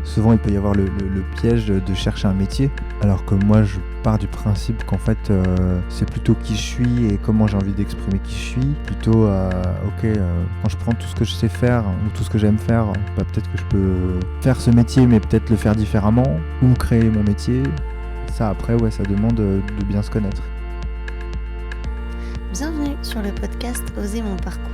souvent il peut y avoir le piège de chercher un métier, alors que moi je pars du principe qu'en fait c'est plutôt qui je suis et comment j'ai envie d'exprimer qui je suis, plutôt quand je prends tout ce que je sais faire ou tout ce que j'aime faire, peut-être que je peux faire ce métier mais peut-être le faire différemment ou créer mon métier. Ça après ça demande de bien se connaître. Bienvenue sur le podcast Oser mon parcours.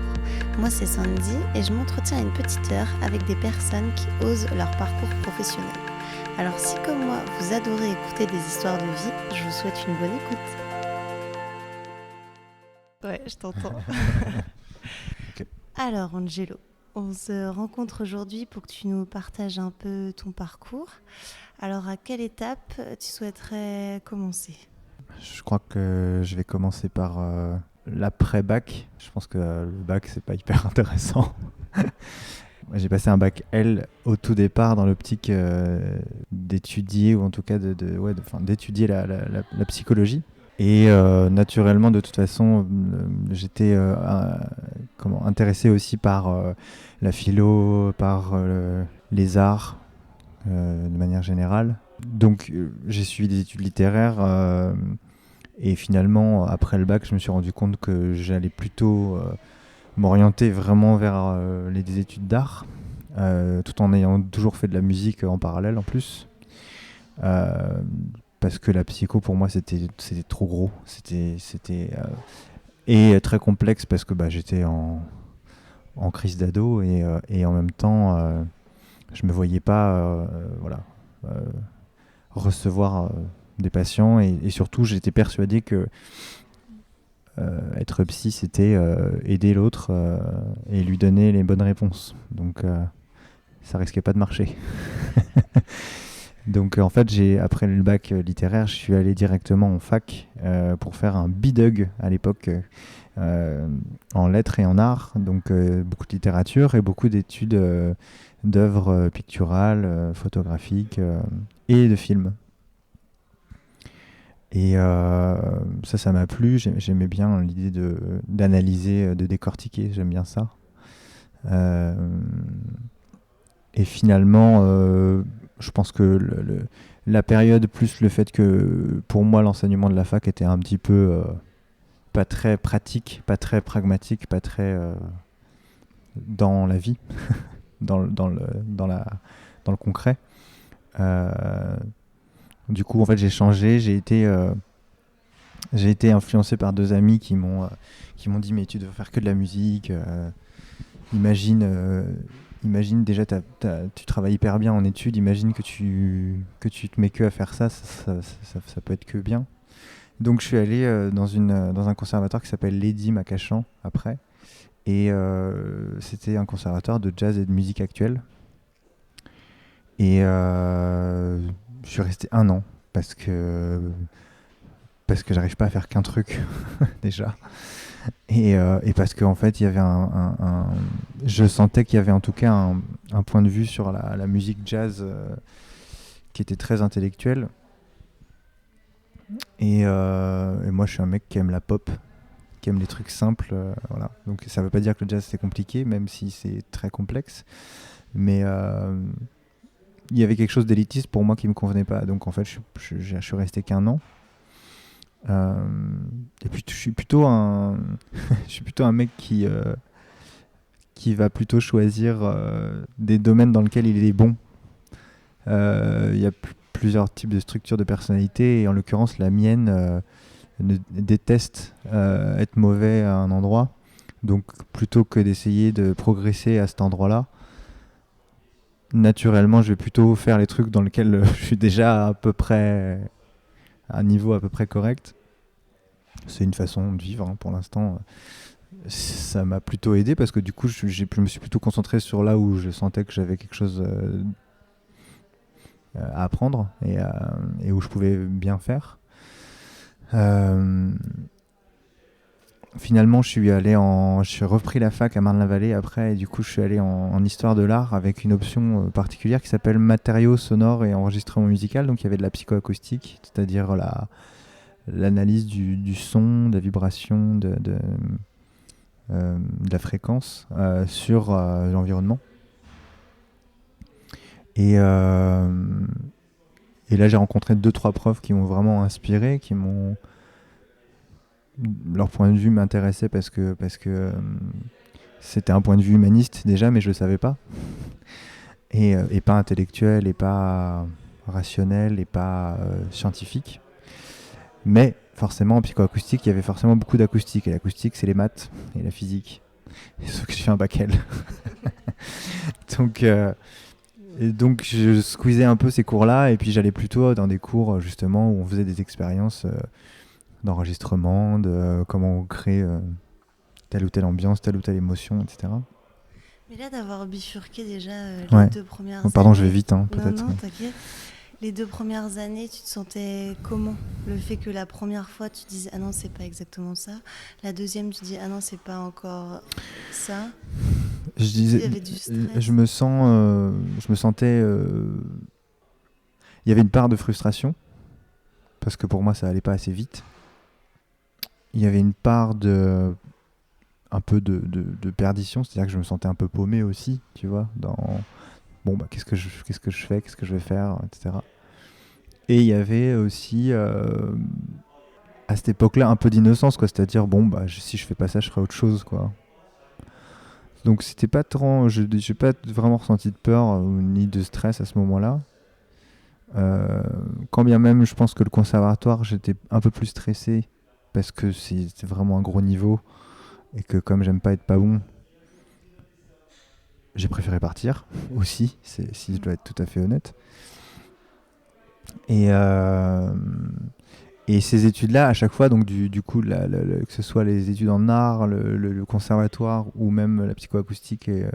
Moi c'est Sandy et je m'entretiens une petite heure avec des personnes qui osent leur parcours professionnel. Alors si comme moi vous adorez écouter des histoires de vie, je vous souhaite une bonne écoute. Ouais, je t'entends. Okay. Alors Angelo, on se rencontre aujourd'hui pour que tu nous partages un peu ton parcours. Alors à quelle étape tu souhaiterais commencer ? Je crois que je vais commencer par l'après-bac. Je pense que le bac, c'est pas hyper intéressant. J'ai passé un bac L au tout départ dans l'optique d'étudier, ou en tout cas d'étudier la psychologie. Et naturellement, de toute façon, j'étais intéressé aussi par la philo, par les arts, de manière générale. Donc j'ai suivi des études littéraires et finalement, après le bac, je me suis rendu compte que j'allais plutôt m'orienter vraiment vers les études d'art, tout en ayant toujours fait de la musique en parallèle en plus. Parce que la psycho, pour moi, c'était trop gros. Et très complexe parce que j'étais en crise d'ado et en même temps, je me voyais pas recevoir des patients et surtout j'étais persuadé que être psy c'était aider l'autre et lui donner les bonnes réponses, donc ça risquait pas de marcher. Donc en fait après le bac littéraire je suis allé directement en fac pour faire un BDUG à l'époque en lettres et en arts, donc beaucoup de littérature et beaucoup d'études d'œuvres picturales, photographiques et de films. Et ça m'a plu, j'aimais bien l'idée d'analyser, de décortiquer, j'aime bien ça. Et finalement, je pense que la période, plus le fait que pour moi l'enseignement de la fac était un petit peu pas très pratique, pas très pragmatique, pas très dans la vie, dans le concret. Du coup, en fait, j'ai changé. J'ai été influencé par deux amis qui m'ont dit mais tu devrais faire que de la musique. Imagine déjà tu travailles hyper bien en études. Imagine que tu te mets que à faire ça peut être que bien. Donc je suis allé dans un conservatoire qui s'appelle Lady Macachan après. Et c'était un conservatoire de jazz et de musique actuelle. Et je suis resté 1 an parce que j'arrive pas à faire qu'un truc déjà. Et parce qu'en fait, il y avait je sentais qu'il y avait en tout cas un point de vue sur la musique jazz qui était très intellectuel. Et moi, je suis un mec qui aime la pop, qui aime les trucs simples. Voilà. Donc ça veut pas dire que le jazz c'est compliqué, même si c'est très complexe. Mais il y avait quelque chose d'élitiste pour moi qui me convenait pas. Donc en fait, je suis resté qu'1 an. Et puis je suis plutôt un mec qui va plutôt choisir des domaines dans lesquels il est bon. Il y a plusieurs types de structures de personnalité et en l'occurrence la mienne déteste être mauvais à un endroit. Donc plutôt que d'essayer de progresser à cet endroit-là, naturellement je vais plutôt faire les trucs dans lesquels je suis déjà à peu près à un niveau à peu près correct. C'est une façon de vivre pour l'instant. Ça m'a plutôt aidé parce que du coup je me suis plutôt concentré sur là où je sentais que j'avais quelque chose à apprendre et où je pouvais bien faire. Finalement j'ai repris la fac à Marne-la-Vallée après et du coup je suis allé en histoire de l'art avec une option particulière qui s'appelle matériaux sonores et enregistrement musical. Donc il y avait de la psychoacoustique, c'est-à-dire l'analyse du son, de la vibration, de la fréquence sur l'environnement. Et, et là, j'ai rencontré 2-3 profs qui m'ont vraiment inspiré, leur point de vue m'intéressait parce que c'était un point de vue humaniste déjà, mais je le savais pas. Et pas intellectuel, et pas rationnel, et pas scientifique. Mais forcément, en psychoacoustique, il y avait forcément beaucoup d'acoustique. Et l'acoustique, c'est les maths et la physique. Et sauf que je fais un bac L. donc, donc, je squeezais un peu ces cours-là. Et puis, j'allais plutôt dans des cours, justement, où on faisait des expériences d'enregistrement, de comment on crée telle ou telle ambiance, telle ou telle émotion, etc. Mais là, d'avoir bifurqué déjà les Ouais. 2 premières Oh, pardon, années... je vais vite, hein, Non, peut-être. non, t'inquiète. Les 2 premières années, tu te sentais comment? Le fait que la première fois, tu disais « Ah non, c'est pas exactement ça ». La deuxième, tu dis « Ah non, c'est pas encore ça ». Je Il y disais, avait du stress. je me sentais... Il y avait une part de frustration, parce que pour moi, ça allait pas assez vite. Il y avait une part un peu de perdition, c'est-à-dire que je me sentais un peu paumé aussi, tu vois, dans bon bah qu'est-ce que je fais, qu'est-ce que je vais faire, etc. Et il y avait aussi à cette époque-là un peu d'innocence, quoi, c'est-à-dire bon bah si je fais pas ça, je ferai autre chose, quoi. Donc c'était pas trop, j'ai pas vraiment ressenti de peur ni de stress à ce moment-là. Quand bien même, je pense que le conservatoire, j'étais un peu plus stressé parce que c'est vraiment un gros niveau et que comme j'aime pas être pas bon, j'ai préféré partir aussi, si je dois être tout à fait honnête. Et, et ces études-là, à chaque fois, donc du coup, que ce soit les études en art, le conservatoire ou même la psychoacoustique et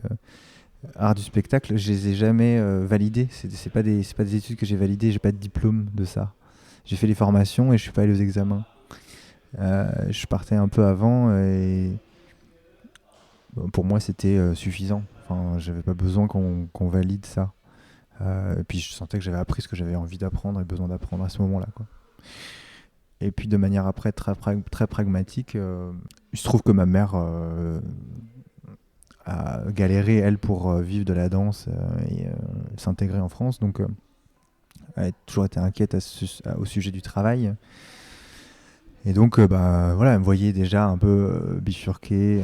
art du spectacle, je les ai jamais validées. C'est pas des études que j'ai validées, j'ai pas de diplôme de ça. J'ai fait les formations et je suis pas allé aux examens. Je partais un peu avant et bon, pour moi c'était suffisant. Enfin, j'avais pas besoin qu'on valide ça. Et puis je sentais que j'avais appris ce que j'avais envie d'apprendre et besoin d'apprendre à ce moment-là, quoi. Et puis de manière après très pragmatique, il se trouve que ma mère a galéré, elle, pour vivre de la danse et s'intégrer en France. Donc elle a toujours été inquiète au sujet du travail. Et donc, bah, voilà, elle me voyait déjà un peu bifurquer,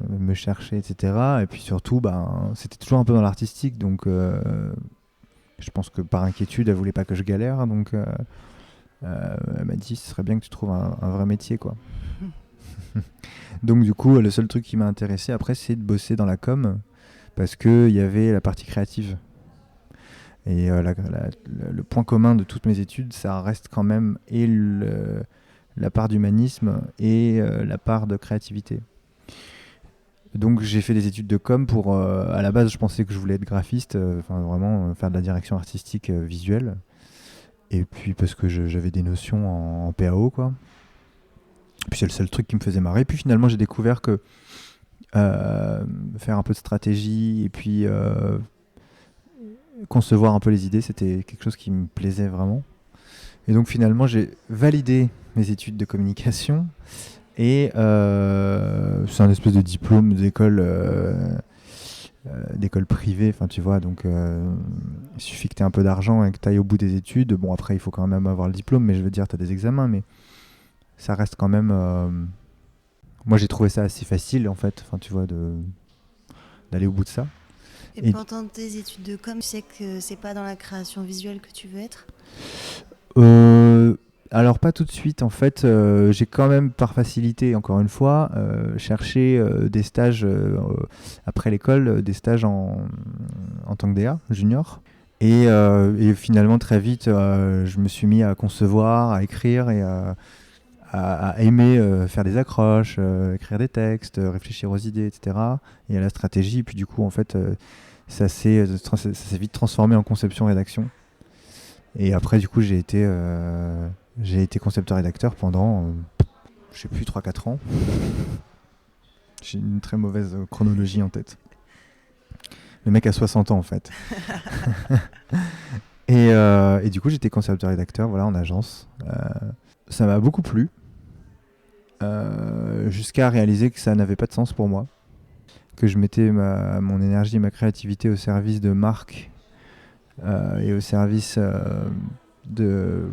me chercher, etc. Et puis surtout, bah, c'était toujours un peu dans l'artistique. Donc, je pense que par inquiétude, elle voulait pas que je galère. Donc, elle m'a dit, ce serait bien que tu trouves un vrai métier, quoi. Donc, du coup, le seul truc qui m'a intéressé après, c'est de bosser dans la com. Parce qu'il y avait la partie créative. Et le point commun de toutes mes études, ça reste quand même la part d'humanisme et la part de créativité. Donc j'ai fait des études de com pour... à la base, je pensais que je voulais être graphiste, vraiment faire de la direction artistique visuelle. Et puis parce que j'avais des notions en PAO, quoi. Puis c'est le seul truc qui me faisait marrer. Puis finalement, j'ai découvert que faire un peu de stratégie et puis concevoir un peu les idées, c'était quelque chose qui me plaisait vraiment. Et donc finalement, j'ai validé mes études de communication et c'est un espèce de diplôme d'école privée, enfin tu vois, donc il suffit que tu aies un peu d'argent et que tu ailles au bout des études. Bon, après, il faut quand même avoir le diplôme, mais je veux dire, tu as des examens, mais ça reste quand même... moi, j'ai trouvé ça assez facile, en fait, enfin tu vois, d'aller au bout de ça. Et pendant tes études de com, tu sais que c'est pas dans la création visuelle que tu veux être ? Alors pas tout de suite, en fait, j'ai quand même par facilité, encore une fois, cherché des stages après l'école, des stages en tant que DA, junior. Et finalement très vite, je me suis mis à concevoir, à écrire et à aimer faire des accroches, écrire des textes, réfléchir aux idées, etc. Et à la stratégie. Et puis du coup, en fait, ça s'est vite transformé en conception-rédaction. Et après, du coup, j'ai été concepteur-rédacteur pendant, je sais plus, 3-4 ans. J'ai une très mauvaise chronologie en tête. Le mec a 60 ans, en fait. Et du coup, j'étais concepteur-rédacteur, voilà, en agence. Ça m'a beaucoup plu, jusqu'à réaliser que ça n'avait pas de sens pour moi. Que je mettais mon énergie et ma créativité au service de marques et au service de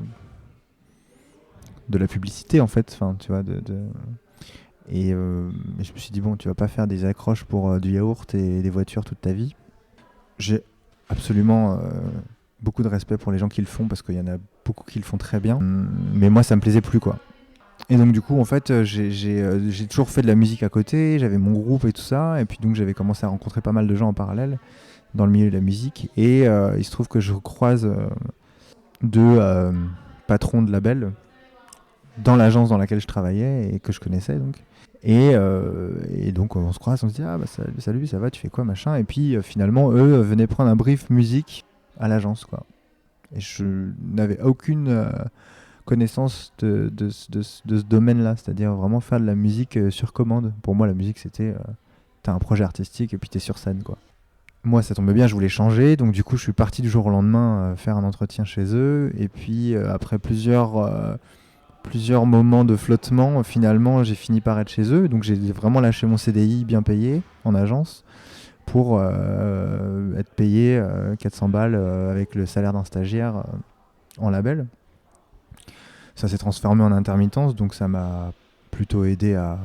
la publicité en fait. Enfin, tu vois, Et je me suis dit, bon, tu vas pas faire des accroches pour du yaourt et des voitures toute ta vie. J'ai absolument beaucoup de respect pour les gens qui le font parce qu'il y en a beaucoup qui le font très bien. Mais moi, ça me plaisait plus, quoi. Et donc, du coup, en fait, j'ai toujours fait de la musique à côté. J'avais mon groupe et tout ça. Et puis, donc, j'avais commencé à rencontrer pas mal de gens en parallèle dans le milieu de la musique. Et il se trouve que je croise deux patrons de label dans l'agence dans laquelle je travaillais et que je connaissais, donc. Et donc on se croise, on se dit ah bah salut, ça va, tu fais quoi machin, et puis finalement eux venaient prendre un brief musique à l'agence, quoi. Et je n'avais aucune connaissance de ce domaine-là, c'est-à-dire vraiment faire de la musique sur commande. Pour moi la musique c'était t'as un projet artistique et puis t'es sur scène, quoi. Moi ça tombait bien, je voulais changer, donc du coup je suis parti du jour au lendemain faire un entretien chez eux, et puis après plusieurs moments de flottement, finalement j'ai fini par être chez eux, donc j'ai vraiment lâché mon CDI bien payé en agence pour être payé 400 balles avec le salaire d'un stagiaire en label. Ça s'est transformé en intermittence, donc ça m'a plutôt aidé à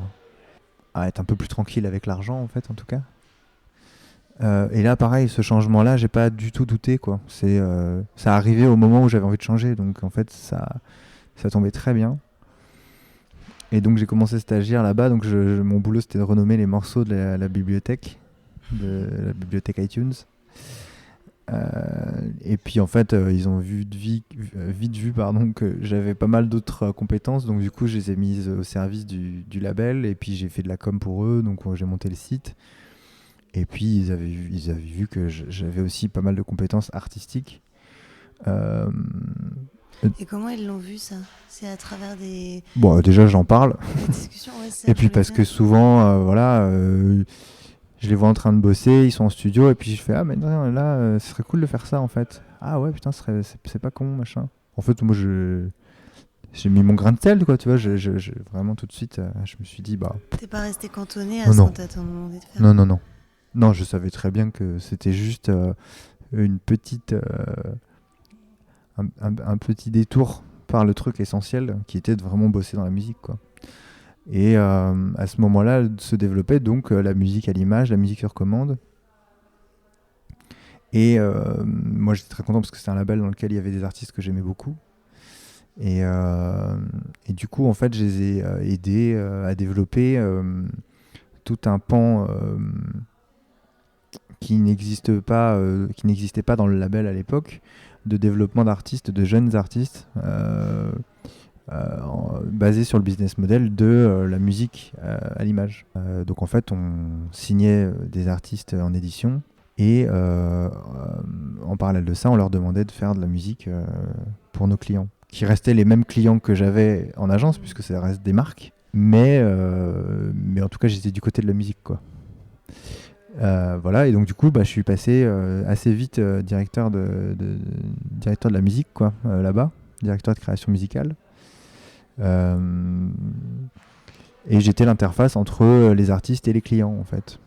être un peu plus tranquille avec l'argent, en fait, en tout cas. Et là pareil, ce changement là j'ai pas du tout douté, quoi. Ça arrivait au moment où j'avais envie de changer, donc en fait ça tombait très bien. Et donc j'ai commencé stagiaire là-bas, donc mon boulot c'était de renommer les morceaux de la bibliothèque iTunes. Et puis en fait ils ont vite vu que j'avais pas mal d'autres compétences, donc du coup je les ai mises au service du label, et puis j'ai fait de la com pour eux, donc j'ai monté le site. Et puis ils avaient vu que j'avais aussi pas mal de compétences artistiques. Et comment ils l'ont vu, ça? C'est à travers des... Bon, déjà j'en parle. Des discussions, ouais, ça, et puis parce que souvent, je les vois en train de bosser, ils sont en studio, et puis je fais ah mais non, là, ce serait cool de faire ça en fait. Ah ouais, putain, c'est pas con, machin. En fait, moi j'ai mis mon grain de sel, quoi, tu vois. Vraiment tout de suite, je me suis dit bah. T'es pas resté cantonné à ce qu'on t'a demandé de faire. Non. Non, je savais très bien que c'était juste une petite. Un petit détour par le truc essentiel qui était de vraiment bosser dans la musique, quoi. Et à ce moment-là se développait donc la musique à l'image, la musique sur commande. Et moi j'étais très content parce que c'était un label dans lequel il y avait des artistes que j'aimais beaucoup. Et du coup en fait je les ai aidés à développer tout un pan qui n'existait pas dans le label à l'époque, de développement d'artistes, de jeunes artistes, basé sur le business model de la musique à l'image. Donc en fait, on signait des artistes en édition, et en parallèle de ça, on leur demandait de faire de la musique pour nos clients, qui restaient les mêmes clients que j'avais en agence, puisque ça reste des marques. Mais en tout cas, j'étais du côté de la musique, quoi. Voilà, et donc du coup je suis passé assez vite directeur de la musique, quoi, là-bas, directeur de création musicale, et j'étais l'interface entre les artistes et les clients, en fait.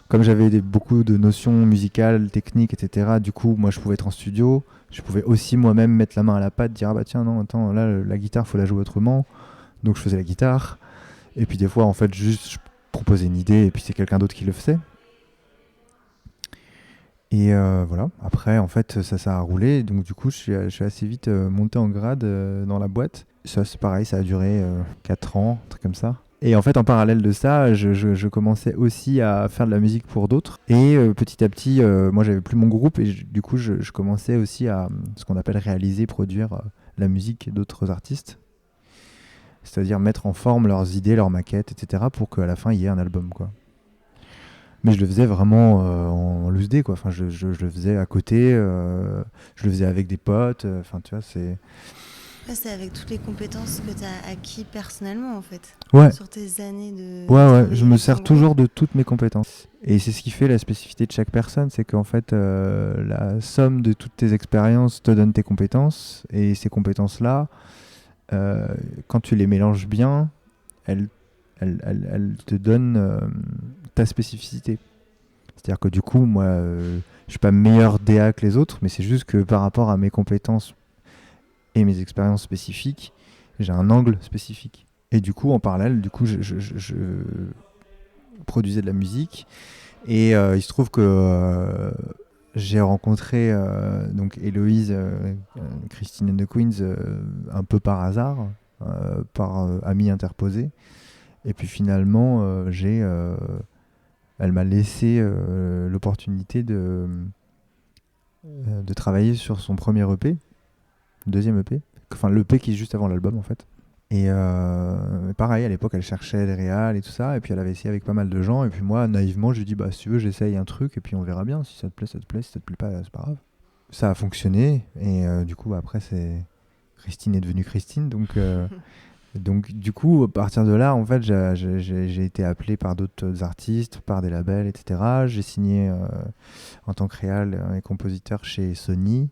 Comme j'avais beaucoup de notions musicales, techniques, etc., du coup moi je pouvais être en studio, je pouvais aussi moi-même mettre la main à la pâte, dire ah bah tiens non attends, là la guitare faut la jouer autrement, donc je faisais la guitare. Et puis des fois en fait juste je proposais une idée et puis c'est quelqu'un d'autre qui le faisait. Et voilà, après en fait ça a roulé, donc du coup je suis assez vite monté en grade dans la boîte. Ça c'est pareil, ça a duré 4 ans, un truc comme ça. Et en fait en parallèle de ça, je commençais aussi à faire de la musique pour d'autres. Et petit à petit, moi j'avais plus mon groupe, et du coup je commençais aussi à ce qu'on appelle réaliser, produire la musique d'autres artistes. C'est-à-dire mettre en forme leurs idées, leurs maquettes, etc. pour qu'à la fin il y ait un album, quoi. Mais je le faisais vraiment en loose day, quoi. Enfin, je le faisais à côté, je le faisais avec des potes. Enfin, tu vois, c'est... Ouais, c'est avec toutes les compétences que tu as acquis personnellement, en fait. Ouais. Sur tes années de... Ouais, je me sers toujours de toutes mes compétences. Et c'est ce qui fait la spécificité de chaque personne, c'est qu'en fait, la somme de toutes tes expériences te donne tes compétences. Et ces compétences-là, quand tu les mélanges bien, elles te donnent ta spécificité. C'est-à-dire que du coup, moi, Je suis pas meilleur DA que les autres, mais c'est juste que par rapport à mes compétences et mes expériences spécifiques, j'ai un angle spécifique. Et du coup, en parallèle, je produisais de la musique. Et il se trouve que j'ai rencontré donc Héloïse, Christine and the Queens, un peu par hasard, par ami interposé. Et puis finalement, elle m'a laissé l'opportunité de travailler sur son premier EP, deuxième EP, enfin l'EP qui est juste avant l'album en fait. Et pareil, à l'époque, elle cherchait des réals et tout ça, et puis elle avait essayé avec pas mal de gens, et puis moi, naïvement, je lui dis, bah si tu veux, j'essaye un truc, et puis on verra bien, si ça te plaît, ça te plaît, si ça te plaît pas, c'est pas grave. Ça a fonctionné, et du coup, après, Christine est devenue Christine, donc du coup, à partir de là, en fait, j'ai été appelé par d'autres artistes, par des labels, etc. J'ai signé en tant que réal et compositeur chez Sony.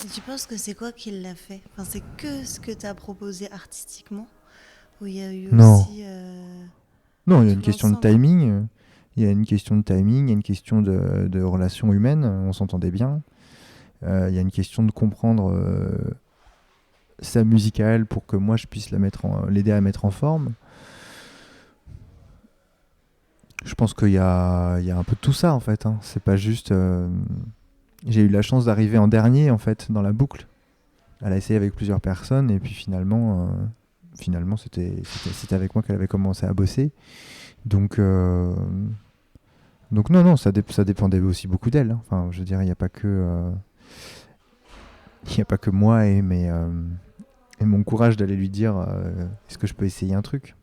Et tu penses que c'est quoi qui l'a fait? Enfin, c'est que ce que tu as proposé artistiquement? Ou il y a eu Non. aussi Non, il y a tout une question de l'ensemble? timing. Il y a une question de timing, il y a une question de relations humaines, on s'entendait bien. Il y a une question de comprendre sa musique à elle pour que moi je puisse l'aider à mettre en forme. Je pense qu'il y a un peu de tout ça en fait. Hein. C'est pas juste. J'ai eu la chance d'arriver en dernier en fait dans la boucle. Elle a essayé avec plusieurs personnes et puis finalement c'était avec moi qu'elle avait commencé à bosser. Donc non, ça dépendait aussi beaucoup d'elle. Hein. Enfin, je veux dire, il n'y a pas que moi et mon courage d'aller lui dire est-ce que je peux essayer un truc.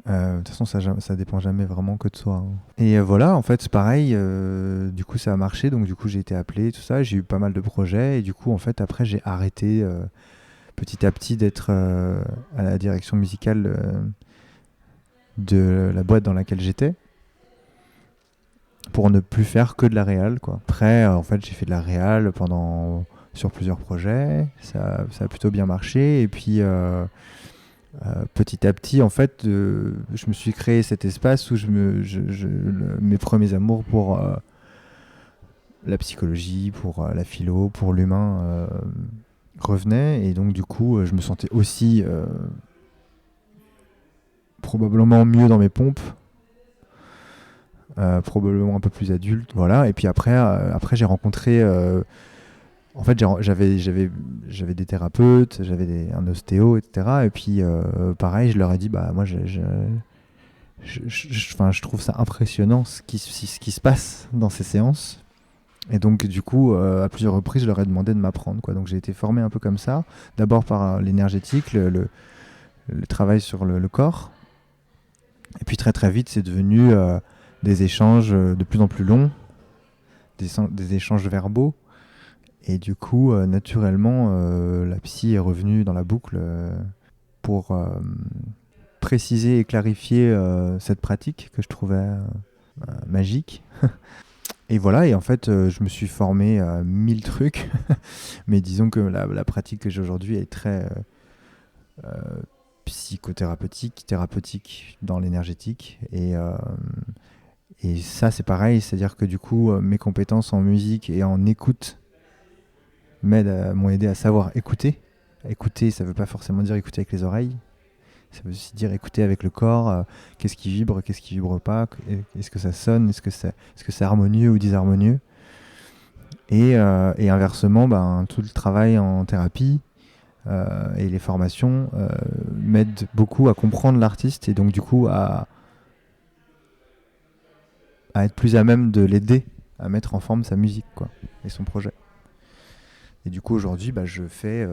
De toute façon, ça dépend jamais vraiment que de soi. Hein. Et voilà, en fait, c'est pareil. Du coup, ça a marché. Donc, du coup, j'ai été appelé, tout ça. J'ai eu pas mal de projets. Et du coup, en fait, après, j'ai arrêté petit à petit d'être à la direction musicale de la boîte dans laquelle j'étais. Pour ne plus faire que de la réal, quoi. Après, en fait, j'ai fait de la réal sur plusieurs projets. Ça a plutôt bien marché. Et puis, petit à petit, en fait, je me suis créé cet espace où mes premiers amours pour la psychologie, pour la philo, pour l'humain revenaient. Et donc, du coup, je me sentais aussi probablement mieux dans mes pompes. Probablement un peu plus adulte, voilà. Et puis après j'ai rencontré en fait j'avais des thérapeutes, un ostéo, etc. Et puis pareil, je leur ai dit bah moi je trouve ça impressionnant ce qui se passe dans ces séances. Et donc du coup à plusieurs reprises je leur ai demandé de m'apprendre, quoi. Donc j'ai été formé un peu comme ça, d'abord par l'énergétique, le travail sur le corps. Et puis très très vite c'est devenu des échanges de plus en plus longs, des échanges verbaux. Et du coup, naturellement, la psy est revenue dans la boucle pour préciser et clarifier cette pratique que je trouvais magique. Et voilà, et en fait, je me suis formé à 1000 trucs. Mais disons que la pratique que j'ai aujourd'hui est très psychothérapeutique, thérapeutique dans l'énergétique. Et ça, c'est pareil, c'est-à-dire que du coup, mes compétences en musique et en écoute m'ont aidé à savoir écouter. Écouter, ça ne veut pas forcément dire écouter avec les oreilles. Ça veut aussi dire écouter avec le corps. Qu'est-ce qui vibre, qu'est-ce qui vibre pas. Est-ce que ça sonne, est-ce que c'est harmonieux ou disharmonieux. Et inversement, tout le travail en thérapie et les formations m'aident beaucoup à comprendre l'artiste et donc du coup à être plus à même de l'aider à mettre en forme sa musique, quoi, et son projet. Et du coup aujourd'hui je fais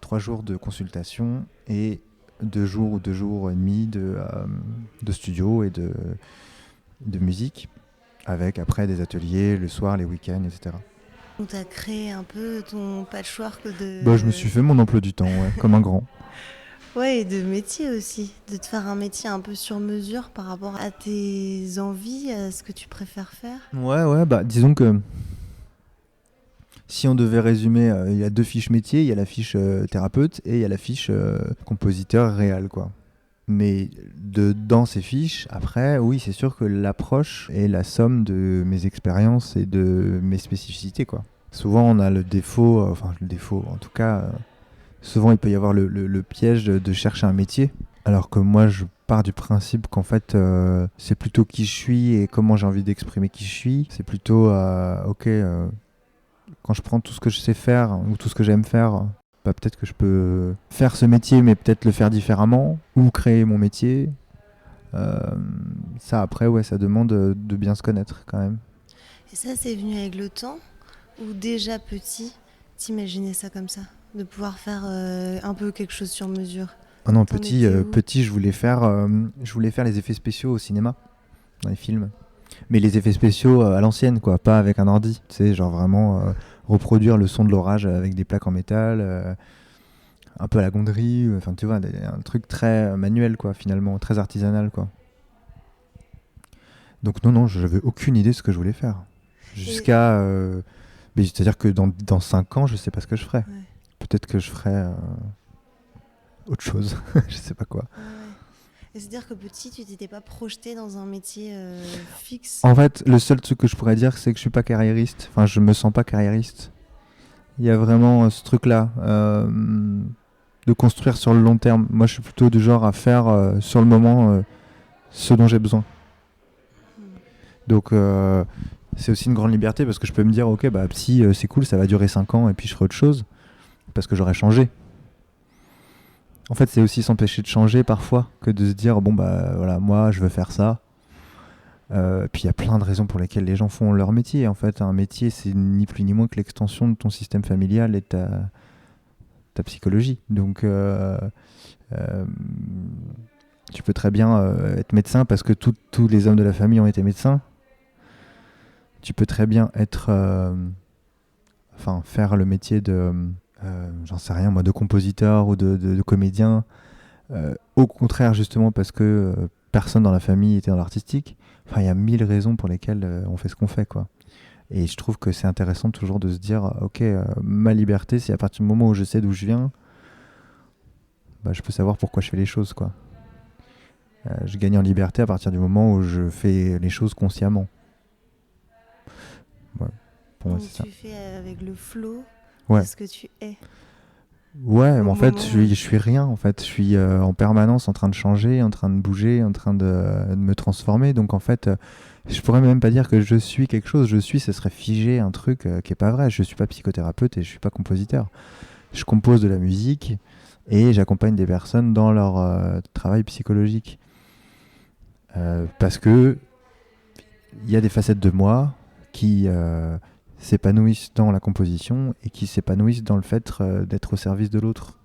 3 jours de consultation et 2 jours ou 2 jours et demi de studio et de musique, avec après des ateliers le soir, les week-ends, etc. Donc tu as créé un peu ton patchwork Je me suis fait mon emploi du temps, ouais, comme un grand. Ouais, et de métier aussi, de te faire un métier un peu sur mesure par rapport à tes envies, à ce que tu préfères faire. Ouais, disons que si on devait résumer, il y a 2 fiches métiers, il y a la fiche thérapeute et il y a la fiche compositeur réel, quoi. Mais dans ces fiches, après, oui, c'est sûr que l'approche est la somme de mes expériences et de mes spécificités, quoi. Souvent, on a le défaut, en tout cas, souvent il peut y avoir le piège de chercher un métier, alors que moi, je pars du principe qu'en fait, c'est plutôt qui je suis et comment j'ai envie d'exprimer qui je suis. C'est plutôt, quand je prends tout ce que je sais faire ou tout ce que j'aime faire, bah, peut-être que je peux faire ce métier, mais peut-être le faire différemment, ou créer mon métier. Euh, Ça, après, ouais, ça demande de bien se connaître quand même. Et ça, c'est venu avec le temps ou déjà petit, t'imaginais ça comme ça? De pouvoir faire un peu quelque chose sur mesure? Ah non, T'en étais où? petit, je voulais faire les effets spéciaux au cinéma, dans les films. Mais les effets spéciaux à l'ancienne, quoi, pas avec un ordi. Tu sais, genre vraiment reproduire le son de l'orage avec des plaques en métal, un peu à la Gondry, enfin tu vois, un truc très manuel, quoi, finalement, très artisanal, quoi. Donc non, j'avais aucune idée de ce que je voulais faire. Et... Jusqu'à... mais c'est-à-dire que dans 5 ans, je sais pas ce que je ferai. Ouais. Peut-être que je ferai autre chose, je sais pas quoi. Ouais, ouais. Et c'est-à-dire que petit, tu t'étais pas projeté dans un métier fixe? En fait, le seul truc que je pourrais dire, c'est que je suis pas carriériste. Enfin, je me sens pas carriériste. Il y a vraiment ce truc-là, de construire sur le long terme. Moi, je suis plutôt du genre à faire sur le moment ce dont j'ai besoin. Donc, c'est aussi une grande liberté parce que je peux me dire, ok, bah, si c'est cool, ça va durer 5 ans et puis je ferai autre chose parce que j'aurais changé. En fait, c'est aussi s'empêcher de changer parfois que de se dire, bon, bah voilà, moi, je veux faire ça. Puis il y a plein de raisons pour lesquelles les gens font leur métier. En fait, un métier, c'est ni plus ni moins que l'extension de ton système familial et ta psychologie. Donc, tu peux très bien être médecin parce que tous les hommes de la famille ont été médecins. Tu peux très bien être, faire le métier de, j'en sais rien moi, de compositeur ou de comédien. Au contraire, justement, parce que personne dans la famille était dans l'artistique. Enfin, il y a 1000 raisons pour lesquelles on fait ce qu'on fait, quoi. Et je trouve que c'est intéressant toujours de se dire, ok, ma liberté, c'est à partir du moment où je sais d'où je viens, bah, je peux savoir pourquoi je fais les choses, quoi. Je gagne en liberté à partir du moment où je fais les choses consciemment. Ouais, pour moi, Donc c'est ça. tu fais avec le flow Ouais. de ce que tu es. Ouais, mais Au en fait, moment je suis rien. En fait, je suis en permanence en train de changer, en train de bouger, en train de me transformer. Donc, en fait, je pourrais même pas dire que je suis quelque chose. Je suis, ce serait figer un truc qui est pas vrai. Je suis pas psychothérapeute et je suis pas compositeur. Je compose de la musique et j'accompagne des personnes dans leur travail psychologique. Parce que il y a des facettes de moi qui s'épanouissent dans la composition et qui s'épanouissent dans le fait d'être au service de l'autre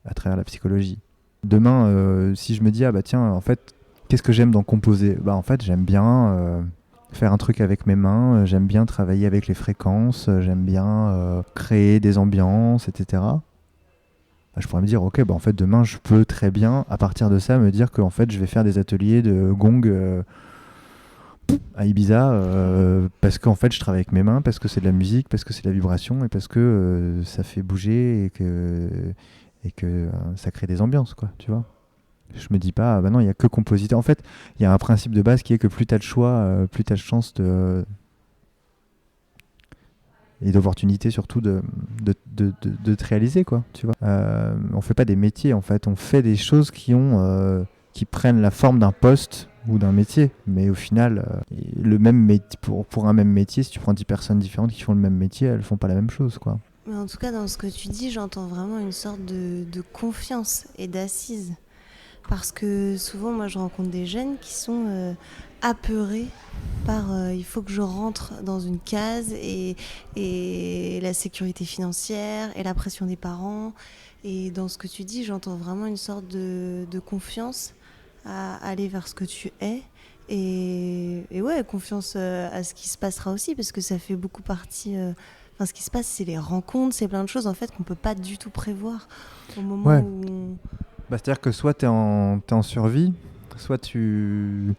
à travers la psychologie. Demain, si je me dis, ah bah tiens, en fait, qu'est-ce que j'aime dans composer? Bah en fait, j'aime bien faire un truc avec mes mains, j'aime bien travailler avec les fréquences, j'aime bien créer des ambiances, etc. Bah, je pourrais me dire, ok, bah en fait, demain, je peux très bien, à partir de ça, me dire qu'en fait, je vais faire des ateliers de gong à Ibiza parce qu'en fait je travaille avec mes mains, parce que c'est de la musique, parce que c'est de la vibration et parce que ça fait bouger et que ça crée des ambiances, quoi, tu vois. Je me dis pas, ah bah non, il y a que compositeur. En fait, il y a un principe de base qui est que plus tu as de choix, plus tu as de chances et d'opportunités surtout de te réaliser, quoi, tu vois. On fait pas des métiers, en fait, on fait des choses qui prennent la forme d'un poste ou d'un métier, mais au final, le même métier, pour un même métier, si tu prends 10 personnes différentes qui font le même métier, elles font pas la même chose, quoi. Mais en tout cas, dans ce que tu dis, j'entends vraiment une sorte de confiance et d'assise. Parce que souvent, moi, je rencontre des jeunes qui sont apeurés par il faut que je rentre dans une case et la sécurité financière et la pression des parents. Et dans ce que tu dis, j'entends vraiment une sorte de confiance à aller vers ce que tu es. Et ouais, confiance à ce qui se passera aussi, parce que ça fait beaucoup partie. Enfin, ce qui se passe, c'est les rencontres, c'est plein de choses en fait qu'on peut pas du tout prévoir au moment Ouais. où. Bah, c'est-à-dire que soit t'es en survie, soit tu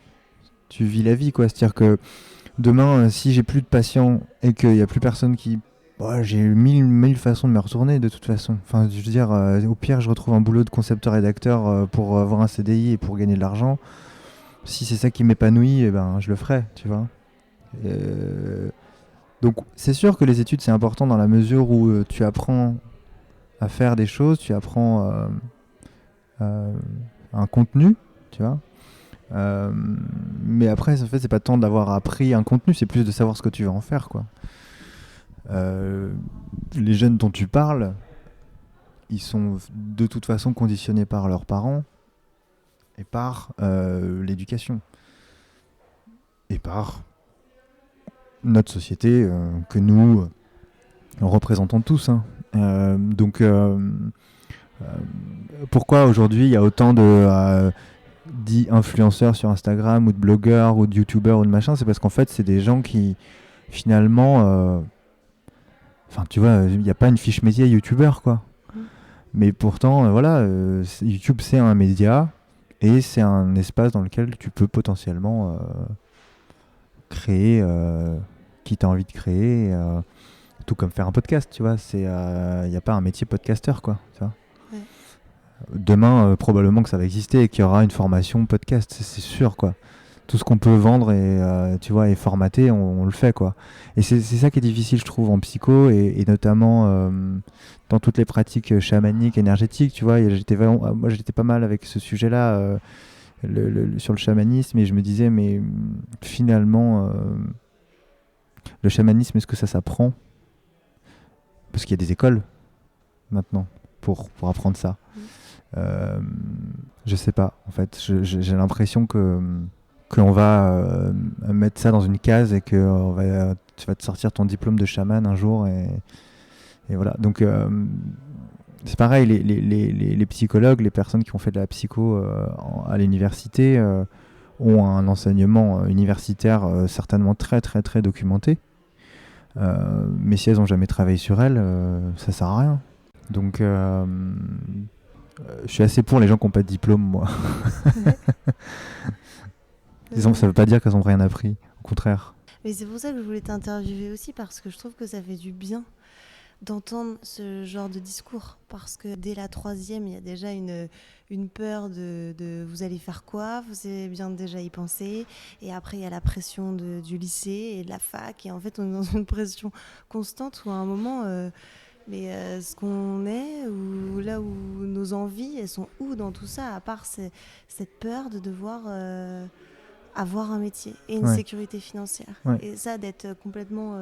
vis la vie, quoi. C'est-à-dire que demain, si j'ai plus de patients et qu'il y a plus personne qui Bon, j'ai mille façons de me retourner de toute façon. Enfin, je veux dire, au pire, je retrouve un boulot de concepteur-rédacteur pour avoir un CDI et pour gagner de l'argent. Si c'est ça qui m'épanouit, eh ben, je le ferai, tu vois. Euh, donc, c'est sûr que les études, c'est important dans la mesure où tu apprends à faire des choses, tu apprends euh, un contenu, tu vois. Euh, mais après, en fait, c'est pas tant d'avoir appris un contenu, c'est plus de savoir ce que tu vas en faire, quoi. Euh, les jeunes dont tu parles, ils sont de toute façon conditionnés par leurs parents et par l'éducation et par notre société que nous représentons tous, hein. Donc, pourquoi aujourd'hui il y a autant de dits influenceurs sur Instagram ou de blogueurs ou de youtubeurs ou de machin? C'est parce qu'en fait, c'est des gens qui finalement. Enfin, tu vois, il n'y a pas une fiche métier youtubeur, quoi. Mais pourtant, voilà, YouTube, c'est un média et c'est un espace dans lequel tu peux potentiellement créer qui tu as envie de créer, tout comme faire un podcast, tu vois. Il n'y a pas un métier podcasteur, quoi. Tu vois. Ouais. Demain, probablement que ça va exister et qu'il y aura une formation podcast, c'est sûr, quoi. Tout ce qu'on peut vendre et tu vois, et formater, on le fait, quoi. Et c'est ça qui est difficile, je trouve, en psycho et notamment dans toutes les pratiques chamaniques, énergétiques, tu vois. Moi, j'étais pas mal avec ce sujet-là sur le chamanisme et je me disais, mais finalement, le chamanisme, est-ce que ça s'apprend? Parce qu'il y a des écoles maintenant pour apprendre ça. Je sais pas, en fait. J'ai l'impression qu'on va mettre ça dans une case et que tu vas te sortir ton diplôme de chaman un jour et voilà. Donc c'est pareil, les psychologues, les personnes qui ont fait de la psycho à l'université ont un enseignement universitaire certainement très très très documenté. Mais si elles n'ont jamais travaillé sur elles, ça sert à rien. Donc je suis assez pour les gens qui n'ont pas de diplôme, moi. Ça veut pas dire qu'elles n'ont rien appris, au contraire. Mais c'est pour ça que je voulais t'interviewer aussi, parce que je trouve que ça fait du bien d'entendre ce genre de discours, parce que dès la 3e, il y a déjà une peur de vous allez faire quoi, vous avez bien déjà y penser, et après il y a la pression du lycée et de la fac, et en fait on est dans une pression constante où à un moment ce qu'on est, ou là où nos envies, elles sont où dans tout ça, à part cette peur de devoir avoir un métier et une sécurité financière. Ouais. Et ça, d'être complètement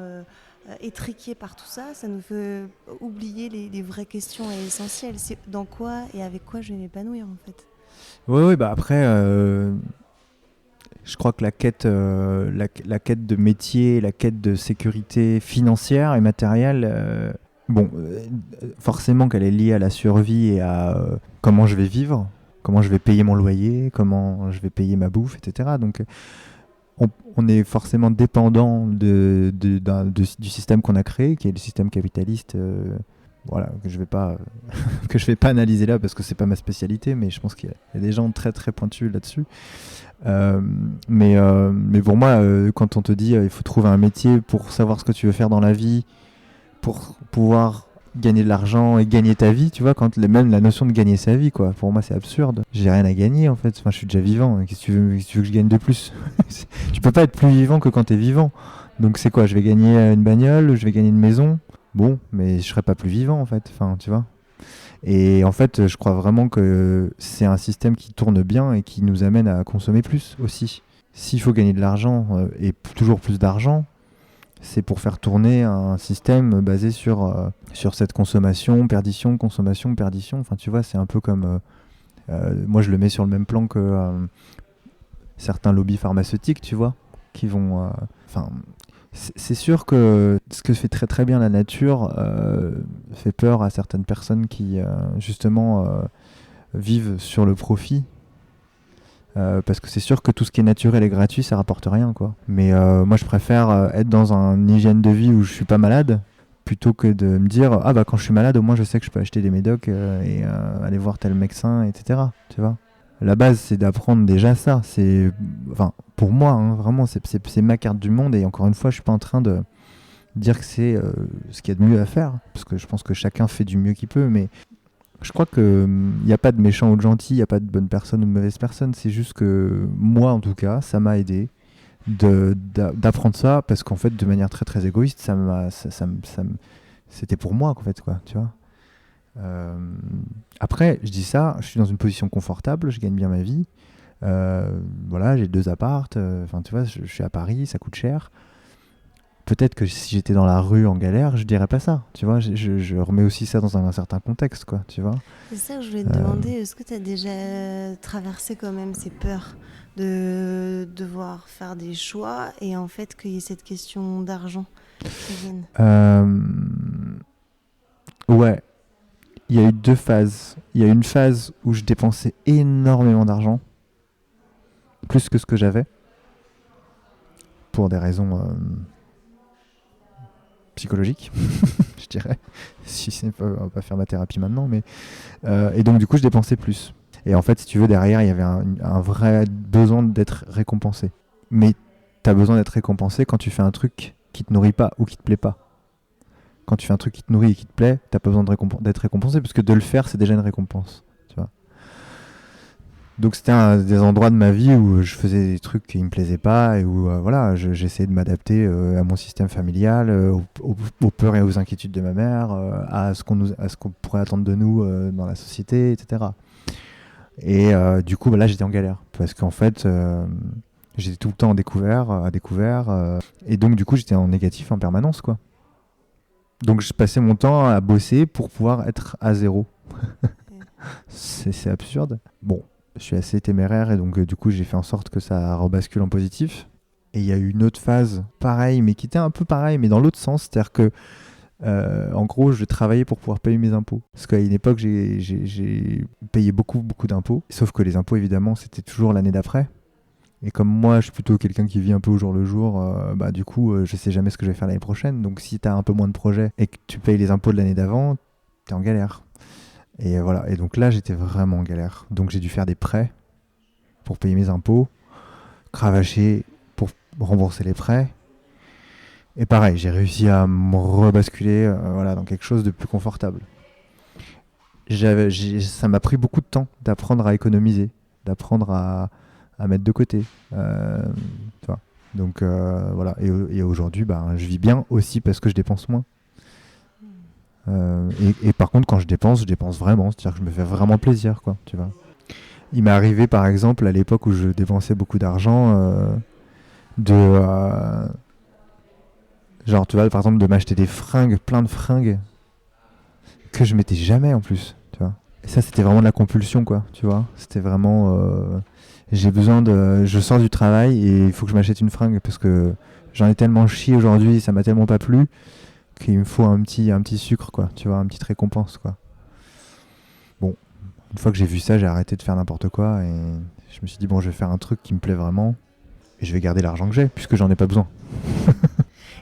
étriqué par tout ça, ça nous fait oublier les vraies questions essentielles. C'est dans quoi et avec quoi je vais m'épanouir, en fait. Oui, bah après, je crois que la quête de métier, la quête de sécurité financière et matérielle, forcément qu'elle est liée à la survie et à comment je vais vivre, comment je vais payer mon loyer, comment je vais payer ma bouffe, etc. Donc on est forcément dépendant du système qu'on a créé, qui est le système capitaliste, voilà, que je vais pas analyser là parce que c'est pas ma spécialité, mais je pense qu'il y a des gens très très pointus là-dessus. Mais pour moi, quand on te dit il faut trouver un métier pour savoir ce que tu veux faire dans la vie, pour pouvoir gagner de l'argent et gagner ta vie, tu vois, même la notion de gagner sa vie, quoi, pour moi c'est absurde. J'ai rien à gagner en fait, enfin je suis déjà vivant, qu'est-ce que tu veux que je gagne de plus? Tu peux pas être plus vivant que quand t'es vivant. Donc c'est quoi, je vais gagner une bagnole, je vais gagner une maison? Bon, mais je serai pas plus vivant en fait, enfin tu vois. Et en fait, je crois vraiment que c'est un système qui tourne bien et qui nous amène à consommer plus aussi. S'il faut gagner de l'argent et toujours plus d'argent, c'est pour faire tourner un système basé sur cette consommation, perdition, consommation, perdition. Enfin, tu vois, c'est un peu comme... moi, je le mets sur le même plan que certains lobbies pharmaceutiques, tu vois, qui vont... c'est sûr que ce que fait très très bien la nature fait peur à certaines personnes qui, justement, vivent sur le profit. Parce que c'est sûr que tout ce qui est naturel et gratuit, ça rapporte rien, quoi. Mais moi, je préfère être dans une hygiène de vie où je suis pas malade, plutôt que de me dire quand je suis malade, au moins je sais que je peux acheter des médocs et aller voir tel médecin, etc. Tu vois. La base, c'est d'apprendre déjà ça. Pour moi, hein, vraiment, c'est ma carte du monde. Et encore une fois, je suis pas en train de dire que c'est ce qu'il y a de mieux à faire, parce que je pense que chacun fait du mieux qu'il peut, mais je crois qu'il n'y a pas de méchant ou de gentil, il n'y a pas de bonne personne ou de mauvaise personne, c'est juste que moi, en tout cas, ça m'a aidé d'apprendre ça, parce qu'en fait, de manière très très égoïste, c'était pour moi, en fait, quoi, tu vois. Après, je dis ça, je suis dans une position confortable, je gagne bien ma vie, voilà, j'ai 2 apparts, enfin, tu vois, je suis à Paris, ça coûte cher. Peut-être que si j'étais dans la rue en galère, je dirais pas ça, tu vois. Je remets aussi ça dans un certain contexte, quoi, tu vois. C'est ça que je voulais te demander. Est-ce que tu as déjà traversé quand même ces peurs de devoir faire des choix et en fait qu'il y ait cette question d'argent qui vienne? Ouais, il y a eu 2 phases. Il y a une phase où je dépensais énormément d'argent, plus que ce que j'avais, pour des raisons psychologique, je dirais. Si c'est pas, on va pas faire ma thérapie maintenant, mais et donc du coup je dépensais plus. Et en fait, si tu veux, derrière il y avait un vrai besoin d'être récompensé. Mais t'as besoin d'être récompensé quand tu fais un truc qui te nourrit pas ou qui te plaît pas. Quand tu fais un truc qui te nourrit et qui te plaît, t'as pas besoin d'être récompensé, parce que de le faire c'est déjà une récompense. Tu vois. Donc c'était des endroits de ma vie où je faisais des trucs qui me plaisaient pas et où voilà, j'essayais de m'adapter à mon système familial, aux peurs et aux inquiétudes de ma mère, à ce qu'on pourrait attendre de nous dans la société, etc. Et du coup, là, j'étais en galère parce qu'en fait, j'étais tout le temps à découvert, et donc du coup, j'étais en négatif en permanence, quoi. Donc je passais mon temps à bosser pour pouvoir être à zéro. C'est absurde. Bon. Je suis assez téméraire et donc du coup j'ai fait en sorte que ça rebascule en positif. Et il y a eu une autre phase pareille, mais qui était un peu pareil, mais dans l'autre sens. C'est-à-dire que en gros je travaillais pour pouvoir payer mes impôts. Parce qu'à une époque j'ai payé beaucoup d'impôts. Sauf que les impôts évidemment c'était toujours l'année d'après. Et comme moi je suis plutôt quelqu'un qui vit un peu au jour le jour, bah du coup je sais jamais ce que je vais faire l'année prochaine. Donc si tu as un peu moins de projets et que tu payes les impôts de l'année d'avant, t'es en galère. Et voilà, et donc là j'étais vraiment en galère. Donc j'ai dû faire des prêts pour payer mes impôts, cravacher pour rembourser les prêts. Et pareil, j'ai réussi à me rebasculer voilà, dans quelque chose de plus confortable. Ça m'a pris beaucoup de temps d'apprendre à économiser, d'apprendre à mettre de côté. Tu vois. Donc voilà, et aujourd'hui je vis bien aussi parce que je dépense moins. Et par contre, quand je dépense vraiment, c'est-à-dire que je me fais vraiment plaisir, quoi, tu vois. Il m'est arrivé, par exemple, à l'époque où je dépensais beaucoup d'argent, genre, tu vois, par exemple, de m'acheter des fringues, plein de fringues, que je mettais jamais en plus, tu vois. Et ça, c'était vraiment de la compulsion, quoi, tu vois. C'était vraiment, je sors du travail et il faut que je m'achète une fringue parce que j'en ai tellement chié aujourd'hui, ça m'a tellement pas plu, qu'il me faut un petit sucre, quoi, tu vois, une petite récompense, quoi. Bon, une fois que j'ai vu ça, j'ai arrêté de faire n'importe quoi et je me suis dit, bon, je vais faire un truc qui me plaît vraiment et je vais garder l'argent que j'ai, puisque j'en ai pas besoin.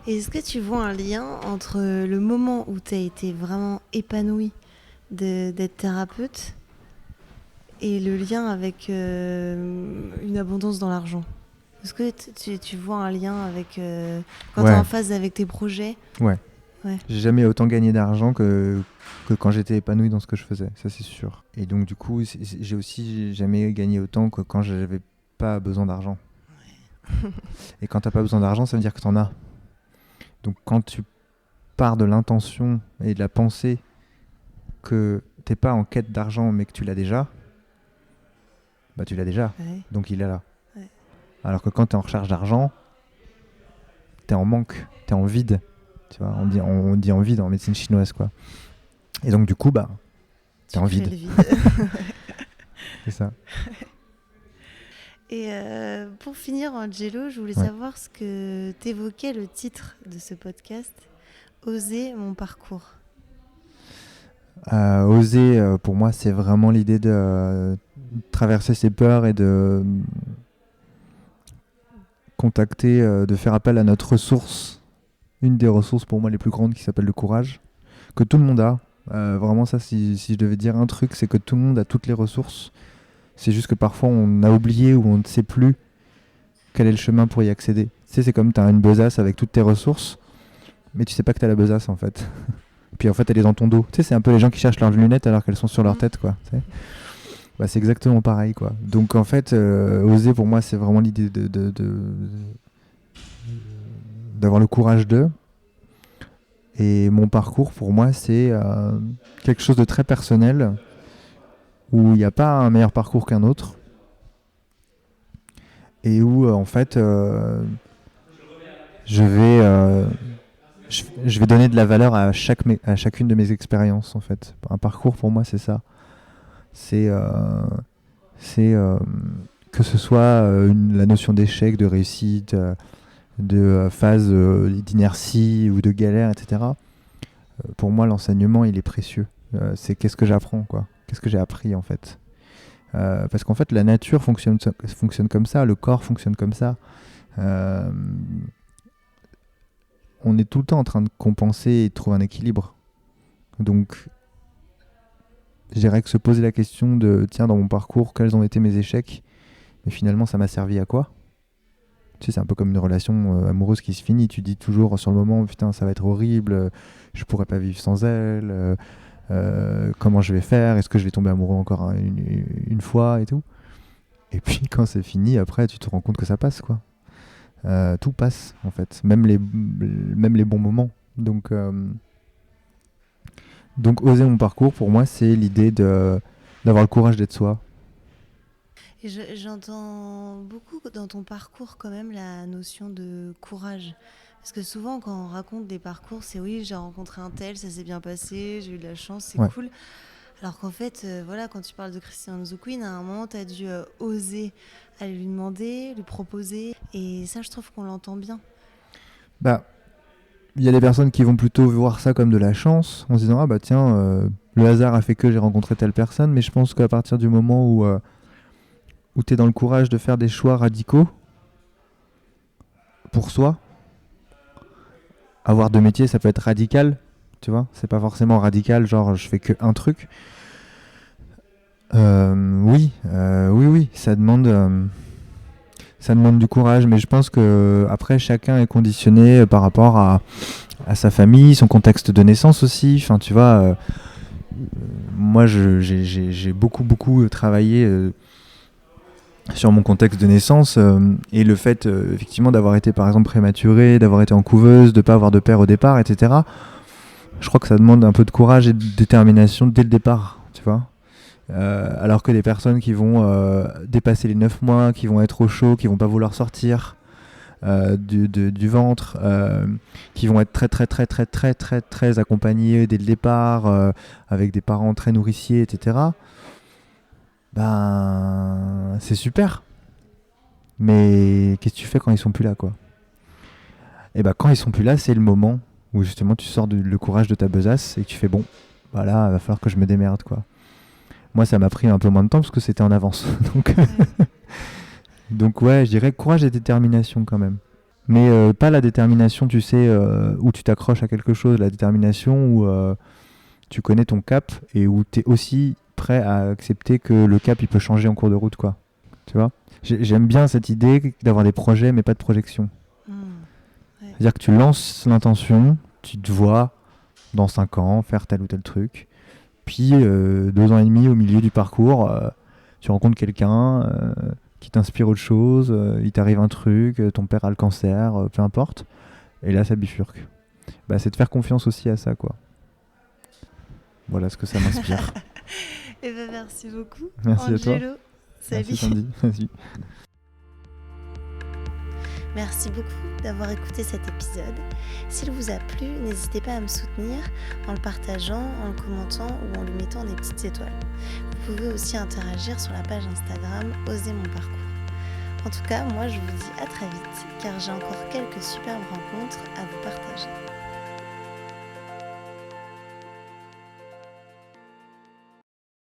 Et est-ce que tu vois un lien entre le moment où tu as été vraiment épanoui d'être thérapeute et le lien avec une abondance dans l'argent? Est-ce que tu vois un lien avec quand tu es en phase avec tes projets? Ouais. J'ai jamais autant gagné d'argent que quand j'étais épanoui dans ce que je faisais, ça c'est sûr. Et donc du coup, j'ai aussi jamais gagné autant que quand j'avais pas besoin d'argent. Ouais. Et quand t'as pas besoin d'argent, ça veut dire que t'en as. Donc quand tu pars de l'intention et de la pensée que t'es pas en quête d'argent mais que tu l'as déjà, bah tu l'as déjà, ouais. Donc il est là. Ouais. Alors que quand t'es en recherche d'argent, t'es en manque, t'es en vide. Tu vois, on dit en vide en médecine chinoise, quoi. Et donc du coup, t'es en vide. C'est ça. Et pour finir, Angelo, je voulais savoir ce que t'évoquait le titre de ce podcast, Oser mon parcours. Oser, pour moi, c'est vraiment l'idée de traverser ses peurs et de contacter, de faire appel à notre ressource. Une des ressources pour moi les plus grandes qui s'appelle le courage, que tout le monde a. Vraiment ça, si je devais dire un truc, c'est que tout le monde a toutes les ressources. C'est juste que parfois on a oublié ou on ne sait plus quel est le chemin pour y accéder. Tu sais, c'est comme tu as une besace avec toutes tes ressources, mais tu sais pas que t'as la besace en fait. Puis en fait elle est dans ton dos. Tu sais, c'est un peu les gens qui cherchent leurs lunettes alors qu'elles sont sur leur tête, quoi. Tu sais. Bah, c'est exactement pareil, quoi. Donc en fait, oser pour moi, c'est vraiment l'idée d'avoir le courage de. Et mon parcours pour moi, c'est quelque chose de très personnel où il n'y a pas un meilleur parcours qu'un autre et où en fait je vais je vais donner de la valeur à chacune de mes expériences en fait. Un parcours pour moi, c'est ça. C'est que ce soit la notion d'échec, de réussite, de phase d'inertie ou de galère, etc. Pour moi, l'enseignement, il est précieux. C'est qu'est-ce que j'apprends, quoi. Qu'est-ce que j'ai appris, en fait. Parce qu'en fait, la nature fonctionne comme ça, le corps fonctionne comme ça. On est tout le temps en train de compenser et de trouver un équilibre. Donc, je dirais que se poser la question de, tiens, dans mon parcours, quels ont été mes échecs, mais finalement, ça m'a servi à quoi ? Tu sais, c'est un peu comme une relation amoureuse qui se finit. Tu dis toujours sur le moment, putain, ça va être horrible, je pourrais pas vivre sans elle, comment je vais faire, est-ce que je vais tomber amoureux encore une fois et tout. Et puis quand c'est fini, après, tu te rends compte que ça passe, quoi. Tout passe, en fait, même les bons moments. Donc oser mon parcours, pour moi, c'est l'idée d'avoir le courage d'être soi. Et j'entends beaucoup dans ton parcours quand même la notion de courage. Parce que souvent quand on raconte des parcours, c'est oui, j'ai rencontré un tel, ça s'est bien passé, j'ai eu de la chance, c'est cool. Alors qu'en fait, voilà, quand tu parles de Christian the Queen, à un moment, tu as dû oser aller lui demander, lui proposer. Et ça, je trouve qu'on l'entend bien. Bah, il y a des personnes qui vont plutôt voir ça comme de la chance, en se disant, ah bah tiens, le hasard a fait que j'ai rencontré telle personne. Mais je pense qu'à partir du moment où tu es dans le courage de faire des choix radicaux pour soi, avoir deux métiers, ça peut être radical, tu vois, c'est pas forcément radical, genre je fais que un truc. Oui, ça demande du courage, mais je pense que après chacun est conditionné par rapport à sa famille, son contexte de naissance aussi. Enfin, tu vois, moi j'ai beaucoup travaillé sur mon contexte de naissance et le fait effectivement d'avoir été par exemple prématuré, d'avoir été en couveuse, de pas avoir de père au départ, etc. Je crois que ça demande un peu de courage et de détermination dès le départ, tu vois. Alors que des personnes qui vont dépasser les 9 mois, qui vont être au chaud, qui vont pas vouloir sortir du ventre, qui vont être très accompagnées dès le départ, avec des parents très nourriciers, etc. Ben, c'est super. Mais qu'est-ce que tu fais quand ils sont plus là, quoi ? Et ben, quand ils sont plus là, c'est le moment où justement tu sors le courage de ta besace et que tu fais bon, voilà, va falloir que je me démerde, quoi. Moi, ça m'a pris un peu moins de temps parce que c'était en avance. Donc ouais, je dirais courage et détermination quand même. Mais pas la détermination, tu sais, où tu t'accroches à quelque chose, la détermination où tu connais ton cap et où tu es aussi prêt à accepter que le cap il peut changer en cours de route, quoi. Tu vois ? J'aime bien cette idée d'avoir des projets mais pas de projection. Ouais. C'est-à-dire que tu lances l'intention, tu te vois dans 5 ans faire tel ou tel truc, puis 2 ans et demi au milieu du parcours, tu rencontres quelqu'un qui t'inspire autre chose, il t'arrive un truc, ton père a le cancer, peu importe, et là ça bifurque. Bah, c'est de faire confiance aussi à ça, quoi. Voilà ce que ça m'inspire. Et ben merci beaucoup. Merci Angelo. à toi. Salut. Merci Sandy. Vas-y. Merci beaucoup d'avoir écouté cet épisode. S'il vous a plu, n'hésitez pas à me soutenir en le partageant, en le commentant ou en lui mettant des petites étoiles. Vous pouvez aussi interagir sur la page Instagram Oser mon parcours. En tout cas, moi je vous dis à très vite car j'ai encore quelques superbes rencontres à vous partager.